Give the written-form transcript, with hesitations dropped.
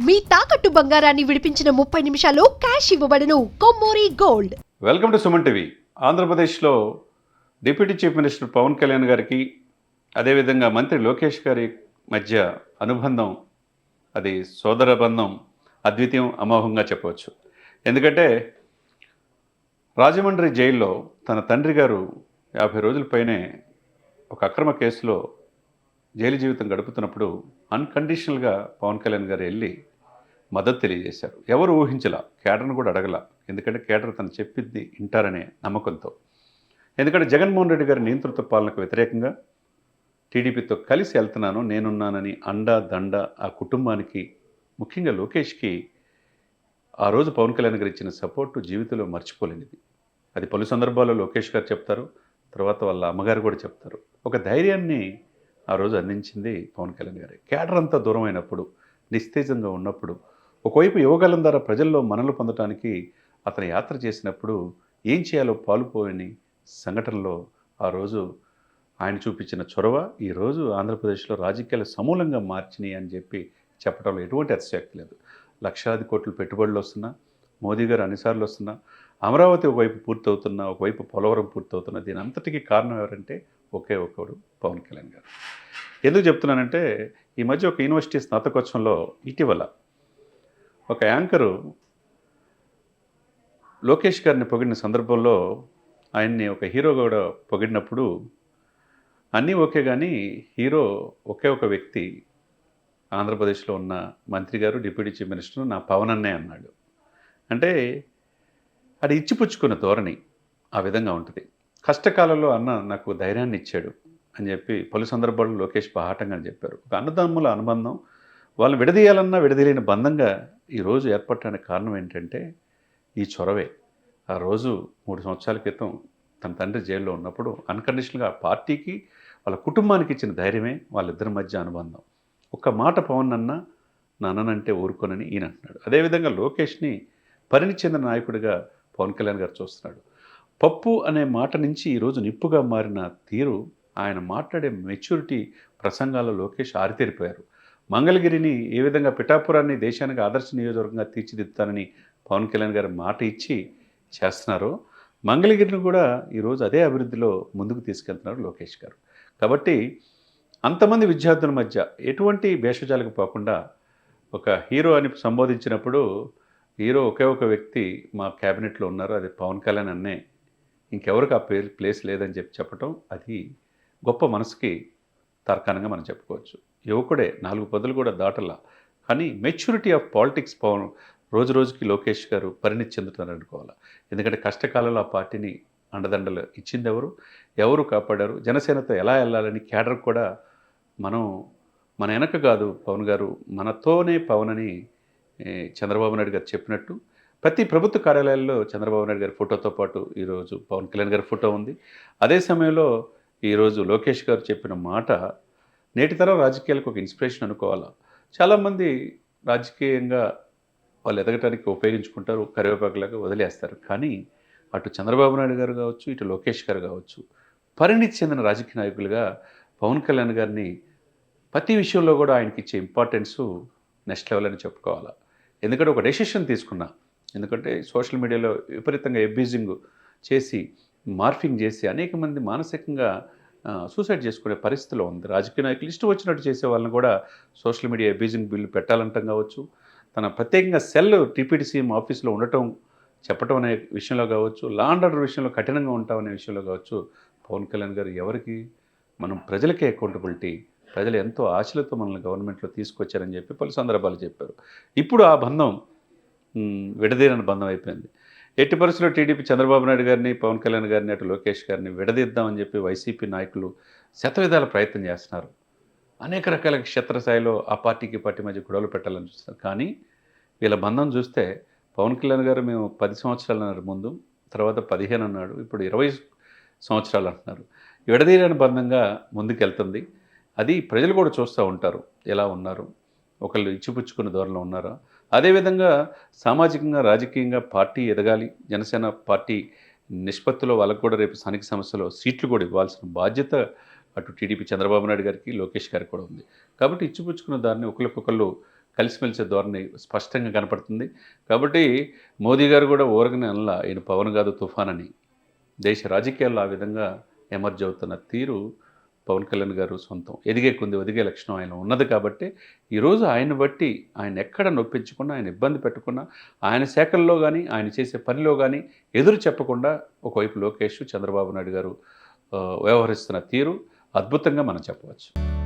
మీ తాకట్టు బంగారాన్ని విడిపించిన 30 నిమిషాల్లో క్యాష్ ఇవ్వబడును. Kommuri gold. Welcome to Suman TV. ఆంధ్రప్రదేశ్లో deputy chief minister Pawan Kalyan గారికి అదేవిధంగా మంత్రి లోకేష్ గారి మధ్య అనుబంధం, అది సోదర బంధం అద్వితీయం, అమోఘంగా చెప్పవచ్చు. ఎందుకంటే రాజమండ్రి జైల్లో తన తండ్రి గారు 50 రోజుల పైనే ఒక అక్రమ కేసులో జైలు జీవితం గడుపుతున్నప్పుడు అన్కండిషనల్గా పవన్ కళ్యాణ్ గారు వెళ్ళి మద్దతు తెలియజేశారు. ఎవరు ఊహించలా, కేడర్ను కూడా అడగల. ఎందుకంటే కేడర్ తను చెప్పింది వింటారనే నమ్మకంతో. ఎందుకంటే జగన్మోహన్ రెడ్డి గారి నియంతృత్వ పాలనకు వ్యతిరేకంగా టీడీపీతో కలిసి వెళ్తున్నాను, నేనున్నానని అండా దండ ఆ కుటుంబానికి, ముఖ్యంగా లోకేష్కి ఆ రోజు పవన్ కళ్యాణ్ గారు ఇచ్చిన సపోర్టు జీవితంలో మర్చిపోలేనిది. అది పలు సందర్భాల్లో లోకేష్ గారు చెప్తారు, తర్వాత వాళ్ళ అమ్మగారు కూడా చెప్తారు. ఒక ధైర్యాన్ని ఆ రోజు అందించింది పవన్ కళ్యాణ్ గారే. కేడర్ అంతా దూరం అయినప్పుడు, నిస్తేజంగా ఉన్నప్పుడు, ఒకవైపు యువగలం ద్వారా ప్రజల్లో మనలు పొందడానికి అతను యాత్ర చేసినప్పుడు ఏం చేయాలో పాలుపోయని సంఘటనలో ఆ రోజు ఆయన చూపించిన చొరవ ఈరోజు ఆంధ్రప్రదేశ్లో రాజకీయాలు సమూలంగా మార్చినాయి అని చెప్పి చెప్పడంలో ఎటువంటి అతిశయోక్తి లేదు. లక్షలాది కోట్లు పెట్టుబడులు వస్తున్నా, మోదీ గారు అన్నిసార్లు వస్తున్నా, అమరావతి ఒకవైపు పూర్తవుతున్నా, ఒకవైపు పోలవరం పూర్తవుతున్నా, దీని అంతటికీ కారణం ఎవరంటే ఒకే ఒకడు పవన్ కళ్యాణ్ గారు. ఎందుకు చెప్తున్నానంటే ఈ మధ్య ఒక యూనివర్సిటీ స్నాతకోత్సవంలో ఇటీవల ఒక యాంకరు లోకేష్ గారిని పొగిడిన సందర్భంలో ఆయన్ని ఒక హీరో కూడా పొగిడినప్పుడు అన్నీ ఓకే, కానీ హీరో ఒకే ఒక వ్యక్తి, ఆంధ్రప్రదేశ్లో ఉన్న మంత్రి గారు, డిప్యూటీ చీఫ్ మినిస్టర్ నా పవన్ అన్నే అన్నాడు. అంటే అది ఇచ్చిపుచ్చుకున్న ధోరణి ఆ విధంగా ఉంటుంది. కష్టకాలంలో అన్న నాకు ధైర్యాన్ని ఇచ్చాడు అని చెప్పి పలు సందర్భాల్లో లోకేష్ బాహాటంగా చెప్పారు. ఒక అన్నదమ్ముల అనుబంధం, వాళ్ళు విడదీయాలన్నా విడదీయలేని బంధంగా ఈరోజు ఏర్పడటానికి కారణం ఏంటంటే ఈ చొరవే. ఆ రోజు 3 సంవత్సరాల క్రితం తన తండ్రి జైల్లో ఉన్నప్పుడు అన్కండిషనల్గా పార్టీకి, వాళ్ళ కుటుంబానికి ఇచ్చిన ధైర్యమే వాళ్ళిద్దరి మధ్య అనుబంధం. ఒక్క మాట పవన్ అన్న నాన్నంటే ఊరుకోనని ఈయన అంటున్నాడు. అదేవిధంగా లోకేష్ని పరిణితి చెందిన నాయకుడిగా పవన్ కళ్యాణ్ గారు చూస్తున్నాడు. పప్పు అనే మాట నుంచి ఈరోజు నిప్పుగా మారిన తీరు, ఆయన మాట్లాడే మెచ్యూరిటీ ప్రసంగాల్లో లోకేష్ ఆరితేరిపోయారు. మంగళగిరిని ఏ విధంగా, పిఠాపురాన్ని దేశానికి ఆదర్శ నియోజకవర్గంగా తీర్చిదిద్దుతానని పవన్ కళ్యాణ్ గారు మాట ఇచ్చి చేస్తున్నారో, మంగళగిరిని కూడా ఈరోజు అదే అభివృద్ధిలో ముందుకు తీసుకెళ్తున్నారు లోకేష్ గారు. కాబట్టి అంతమంది విద్యార్థుల మధ్య ఎటువంటి భేషజాలకు పోకుండా ఒక హీరో అని సంబోధించినప్పుడు, హీరో ఒకే ఒక వ్యక్తి మా క్యాబినెట్లో ఉన్నారు, అది పవన్ కళ్యాణ్ అన్నే, ఇంకెవరికి ఆ ప్లేస్ లేదని చెప్పటం, అది గొప్ప మనసుకి తర్కానంగా మనం చెప్పుకోవచ్చు. యువకుడే, 4 పదులు కూడా దాటలా, కానీ మెచ్యూరిటీ ఆఫ్ పాలిటిక్స్ పవన్ రోజు రోజుకి లోకేష్ గారు పరిణితి చెందుతున్నారు అనుకోవాలి. ఎందుకంటే కష్టకాలంలో ఆ పార్టీని అండదండలు ఇచ్చింది ఎవరు కాపాడారు, జనసేనతో ఎలా వెళ్ళాలని కేడర్ కూడా మన వెనక కాదు పవన్ గారు, మనతోనే పవన్ అని చంద్రబాబు నాయుడు గారు చెప్పినట్టు ప్రతి ప్రభుత్వ కార్యాలయాల్లో చంద్రబాబు నాయుడు గారి ఫోటోతో పాటు ఈరోజు పవన్ కళ్యాణ్ గారి ఫోటో ఉంది. అదే సమయంలో ఈరోజు లోకేష్ గారు చెప్పిన మాట నేటి తరం రాజకీయాలకు ఒక ఇన్స్పిరేషన్ అనుకోవాలా. చాలామంది రాజకీయంగా వాళ్ళు ఎదగటానికి ఉపయోగించుకుంటారు, కరివేపాకులాగా వదిలేస్తారు. కానీ అటు చంద్రబాబు నాయుడు గారు కావచ్చు, ఇటు లోకేష్ గారు కావచ్చు, పరిణితి చెందిన రాజకీయ నాయకులుగా పవన్ కళ్యాణ్ గారిని ప్రతి విషయంలో కూడా ఆయనకి ఇచ్చే ఇంపార్టెన్సు నెక్స్ట్ లెవెల్ అని చెప్పుకోవాలి. ఎందుకంటే ఒక డెసిషన్ తీసుకున్నా, ఎందుకంటే సోషల్ మీడియాలో విపరీతంగా అబ్యూజింగ్ చేసి, మార్ఫింగ్ చేసి అనేక మంది మానసికంగా సూసైడ్ చేసుకునే పరిస్థితిలో ఉంది. రాజకీయ నాయకులు ఇష్టం వచ్చినట్టు చేసే వాళ్ళని కూడా సోషల్ మీడియా అబ్యూజింగ్ బిల్లు పెట్టాలంటాం కావచ్చు, తన ప్రత్యేకంగా సెల్ డిప్యూటీ సీఎం ఆఫీస్లో చెప్పటం అనే విషయంలో కావచ్చు, లా అండ్ ఆర్డర్ విషయంలో కఠినంగా ఉంటామనే విషయంలో కావచ్చు, పవన్ కళ్యాణ్ గారు ఎవరికి, మనం ప్రజలకే అకౌంటబిలిటీ, ప్రజలు ఎంతో ఆశలతో మనల్ని గవర్నమెంట్లో తీసుకొచ్చారని చెప్పి పలు సందర్భాలు చెప్పారు. ఇప్పుడు ఆ బంధం విడదీయని బంధం అయిపోయింది. ఎట్టి పరిస్థితుల్లో టీడీపీ చంద్రబాబు నాయుడు గారిని, పవన్ కళ్యాణ్ గారిని, అటు లోకేష్ గారిని విడదీద్దామని చెప్పి వైసీపీ నాయకులు శతవిధాల ప్రయత్నం చేస్తున్నారు. అనేక రకాల క్షేత్రస్థాయిలో ఆ పార్టీకి పార్టీ మధ్య గొడవలు పెట్టాలని చూస్తున్నారు. కానీ వీళ్ళ బంధం చూస్తే పవన్ కళ్యాణ్ గారు మేము 10 సంవత్సరాలు అన్నారు ముందు, తర్వాత 15 అన్నాడు, ఇప్పుడు 20 సంవత్సరాలు అంటున్నారు. విడదీయని బంధంగా ముందుకెళ్తుంది. అది ప్రజలు కూడా చూస్తూ ఉంటారు, ఎలా ఉన్నారు, ఒకళ్ళు ఇచ్చిపుచ్చుకున్న ధోరణిలో ఉన్నారా. అదేవిధంగా సామాజికంగా, రాజకీయంగా పార్టీ ఎదగాలి. జనసేన పార్టీ నిష్పత్తిలో వాళ్ళకు కూడా రేపు స్థానిక సంస్థలో సీట్లు కూడా ఇవ్వాల్సిన బాధ్యత అటు టీడీపీ చంద్రబాబు నాయుడు గారికి, లోకేష్ గారికి కూడా ఉంది. కాబట్టి ఇచ్చిపుచ్చుకున్న దాన్ని ఒకరికొకళ్ళు కలిసిమెలిసే ధోరణి స్పష్టంగా కనపడుతుంది. కాబట్టి మోదీ గారు కూడా ఊరకనే అనలా ఈయన పవన్ కాదు తుఫాన్ అని. దేశ రాజకీయాల్లో ఆ విధంగా ఎమర్జ్ అవుతున్న తీరు పవన్ కళ్యాణ్ గారు సొంతం. ఎదిగే కొంది ఒదిగే లక్షణం ఆయన ఉన్నది కాబట్టి ఈరోజు ఆయన బట్టి ఆయన ఎక్కడ నొప్పించకుండా, ఆయన ఇబ్బంది పెట్టకుండా, ఆయన శాఖల్లో గానీ, ఆయన చేసే పనిలో గానీ ఎదురు చెప్పకుండా ఒకవైపు లోకేష్, చంద్రబాబు నాయుడు గారు వ్యవహరిస్తున్న తీరు అద్భుతంగా మనం చెప్పవచ్చు.